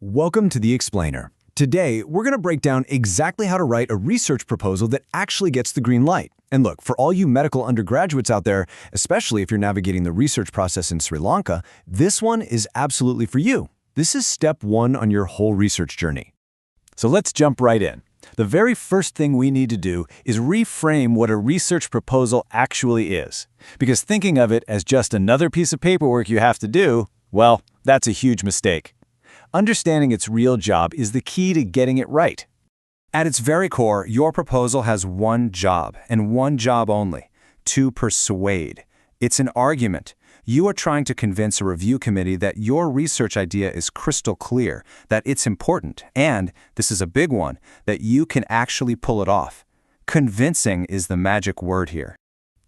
Welcome to The Explainer. Today, we're going to break down exactly how to write a research proposal that actually gets the green light. And look, for all you medical undergraduates out there, especially if you're navigating the research process in Sri Lanka, this one is absolutely for you. This is step one on your whole research journey. So let's jump right in. The very first thing we need to do is reframe what a research proposal actually is. Because thinking of it as just another piece of paperwork you have to do, well, that's a huge mistake. Understanding its real job is the key to getting it right. At its very core, your proposal has one job, and one job only: to persuade. It's an argument. You are trying to convince a review committee that your research idea is crystal clear, that it's important, and, this is a big one, that you can actually pull it off. Convincing is the magic word here.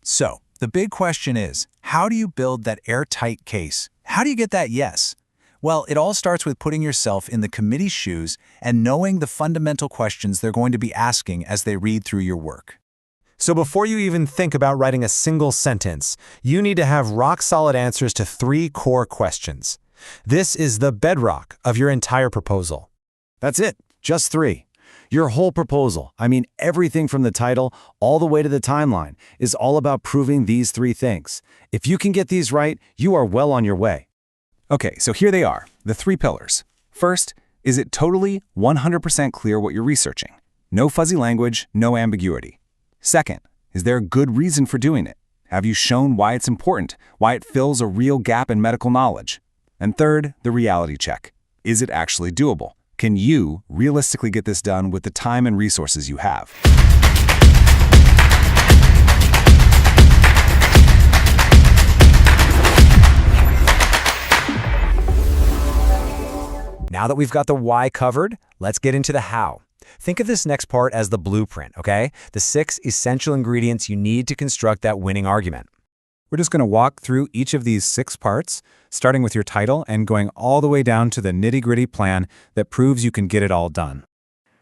So, the big question is, how do you build that airtight case? How do you get that yes? Well, it all starts with putting yourself in the committee's shoes and knowing the fundamental questions they're going to be asking as they read through your work. So before you even think about writing a single sentence, you need to have rock-solid answers to three core questions. This is the bedrock of your entire proposal. That's it, just three. Your whole proposal, everything from the title all the way to the timeline, is all about proving these three things. If you can get these right, you are well on your way. Okay, so here they are, the three pillars. First, is it totally 100% clear what you're researching? No fuzzy language, no ambiguity. Second, is there a good reason for doing it? Have you shown why it's important, why it fills a real gap in medical knowledge? And third, the reality check. Is it actually doable? Can you realistically get this done with the time and resources you have? Now that we've got the why covered, let's get into the how. Think of this next part as the blueprint, okay? The 6 essential ingredients you need to construct that winning argument. We're just going to walk through each of these 6 parts, starting with your title and going all the way down to the nitty-gritty plan that proves you can get it all done.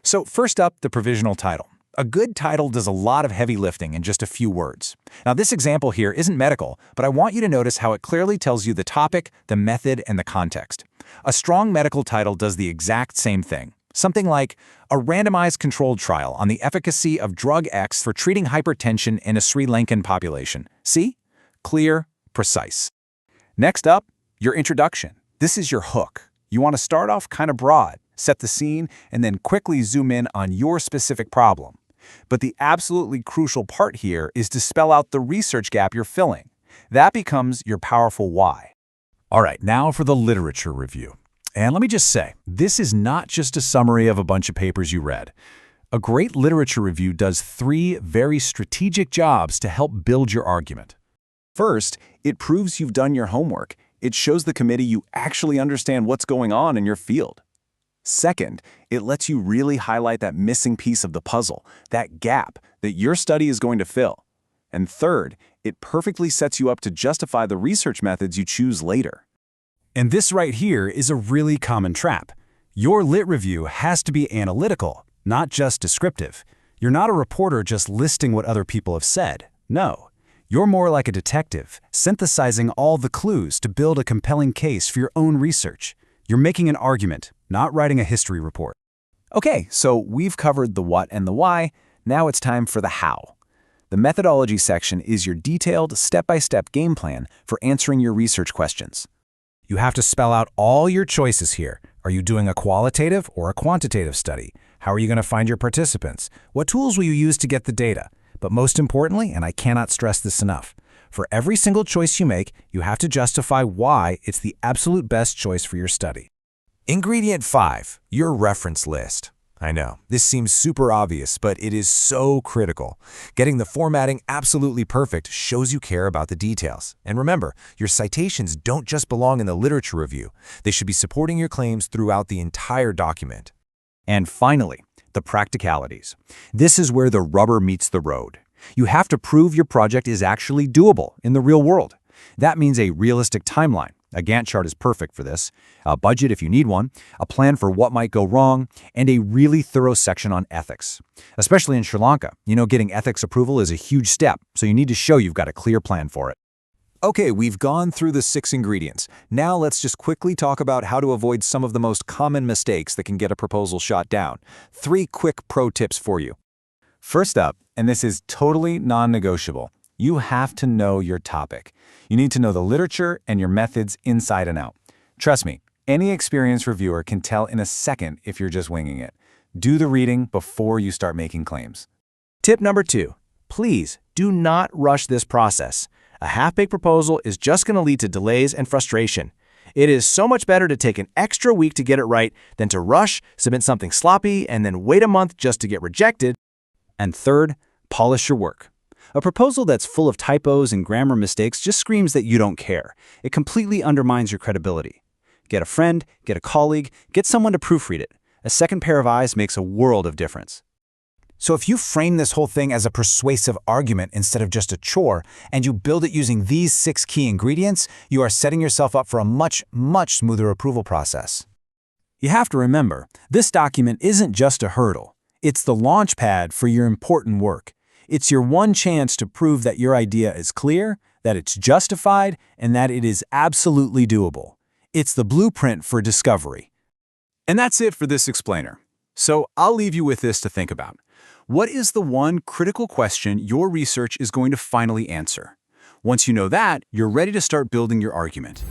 So first up, the provisional title. A good title does a lot of heavy lifting in just a few words. Now, this example here isn't medical, but I want you to notice how it clearly tells you the topic, the method, and the context. A strong medical title does the exact same thing. Something like, a randomized controlled trial on the efficacy of drug X for treating hypertension in a Sri Lankan population. See? Clear, precise. Next up, your introduction. This is your hook. You want to start off kind of broad, set the scene, and then quickly zoom in on your specific problem. But the absolutely crucial part here is to spell out the research gap you're filling. That becomes your powerful why. All right, now for the literature review. And let me just say, this is not just a summary of a bunch of papers you read. A great literature review does 3 very strategic jobs to help build your argument. First, it proves you've done your homework. It shows the committee you actually understand what's going on in your field. Second, it lets you really highlight that missing piece of the puzzle, that gap that your study is going to fill. And third, it perfectly sets you up to justify the research methods you choose later. And this right here is a really common trap. Your lit review has to be analytical, not just descriptive. You're not a reporter just listing what other people have said. No. You're more like a detective, synthesizing all the clues to build a compelling case for your own research. You're making an argument, not writing a history report. Okay, so we've covered the what and the why. Now it's time for the how. The methodology section is your detailed, step-by-step game plan for answering your research questions. You have to spell out all your choices here. Are you doing a qualitative or a quantitative study? How are you going to find your participants? What tools will you use to get the data? But most importantly, and I cannot stress this enough, for every single choice you make, you have to justify why it's the absolute best choice for your study. Ingredient 5, your reference list. I know, this seems super obvious, but it is so critical. Getting the formatting absolutely perfect shows you care about the details. And remember, your citations don't just belong in the literature review. They should be supporting your claims throughout the entire document. And finally, the practicalities. This is where the rubber meets the road. You have to prove your project is actually doable in the real world. That means a realistic timeline. A Gantt chart is perfect for this, a budget if you need one, a plan for what might go wrong, and a really thorough section on ethics. Especially in Sri Lanka, getting ethics approval is a huge step, so you need to show you've got a clear plan for it. Okay, we've gone through the 6 ingredients. Now let's just quickly talk about how to avoid some of the most common mistakes that can get a proposal shot down. 3 quick pro tips for you. First up, and this is totally non-negotiable, you have to know your topic. You need to know the literature and your methods inside and out. Trust me, any experienced reviewer can tell in a second if you're just winging it. Do the reading before you start making claims. Tip number 2, please do not rush this process. A half-baked proposal is just going to lead to delays and frustration. It is so much better to take an extra week to get it right than to rush, submit something sloppy, and then wait a month just to get rejected. And third, polish your work. A proposal that's full of typos and grammar mistakes just screams that you don't care. It completely undermines your credibility. Get a friend, get a colleague, get someone to proofread it. A second pair of eyes makes a world of difference. So if you frame this whole thing as a persuasive argument instead of just a chore, and you build it using these 6 key ingredients, you are setting yourself up for a much, much smoother approval process. You have to remember, this document isn't just a hurdle. It's the launch pad for your important work. It's your one chance to prove that your idea is clear, that it's justified, and that it is absolutely doable. It's the blueprint for discovery. And that's it for this explainer. So I'll leave you with this to think about. What is the one critical question your research is going to finally answer? Once you know that, you're ready to start building your argument.